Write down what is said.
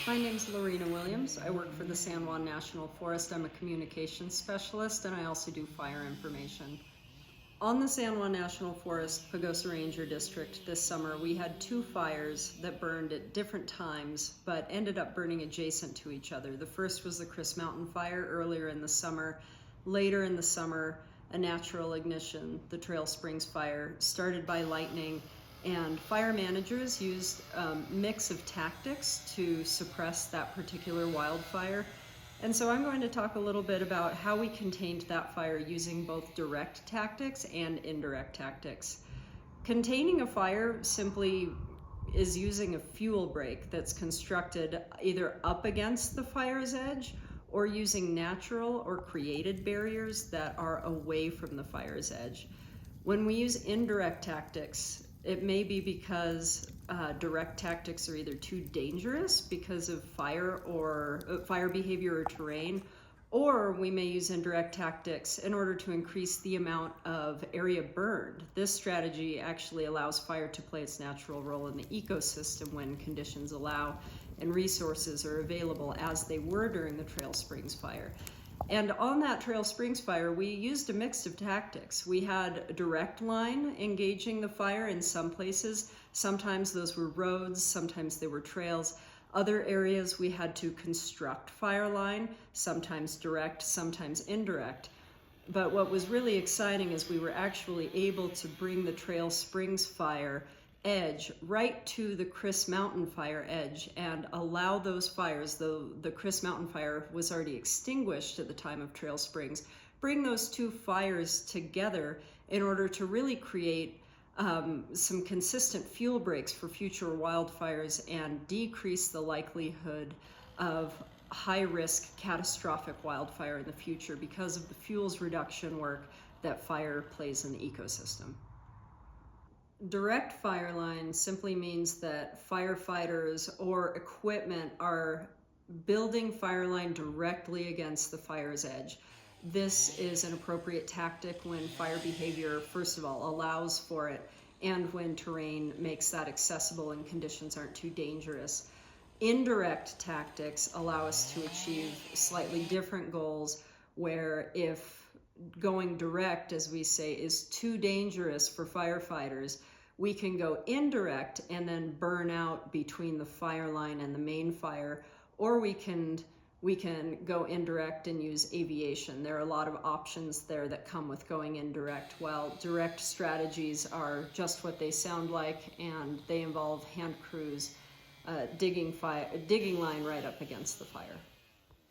My name's Lorena Williams. I work for the San Juan National Forest. I'm a communications specialist and I also do fire information. On the San Juan National Forest Pagosa Ranger District this summer, we had two fires that burned at different times but ended up burning adjacent to each other. The first was the Chris Mountain fire earlier in the summer. Later in the summer, a natural ignition, the Trail Springs fire, started by lightning, and fire managers used a mix of tactics to suppress that particular wildfire. And so I'm going to talk a little bit about how we contained that fire using both direct tactics and indirect tactics. Containing a fire simply is using a fuel break that's constructed either up against the fire's edge or using natural or created barriers that are away from the fire's edge. When we use indirect tactics, it may be because direct tactics are either too dangerous because of fire behavior or terrain, or we may use indirect tactics in order to increase the amount of area burned. This strategy actually allows fire to play its natural role in the ecosystem when conditions allow and resources are available, as they were during the Trail Springs fire. And on that Trail Springs fire, we used a mix of tactics. We had a direct line engaging the fire in some places. Sometimes those were roads, sometimes they were trails. Other areas we had to construct fire line, sometimes direct, sometimes indirect. But what was really exciting is we were actually able to bring the Trail Springs fire edge right to the Chris Mountain fire edge and allow those fires, though the Chris Mountain fire was already extinguished at the time of Trail Springs, bring those two fires together in order to really create some consistent fuel breaks for future wildfires and decrease the likelihood of high-risk catastrophic wildfire in the future because of the fuels reduction work that fire plays in the ecosystem. Direct fire line simply means that firefighters or equipment are building fire line directly against the fire's edge. This is an appropriate tactic when fire behavior, first of all, allows for it, and when terrain makes that accessible and conditions aren't too dangerous. Indirect tactics allow us to achieve slightly different goals, where if going direct, as we say, is too dangerous for firefighters, we can go indirect and then burn out between the fire line and the main fire, or we can go indirect and use aviation. There are a lot of options there that come with going indirect, while direct strategies are just what they sound like, and they involve hand crews digging line right up against the fire.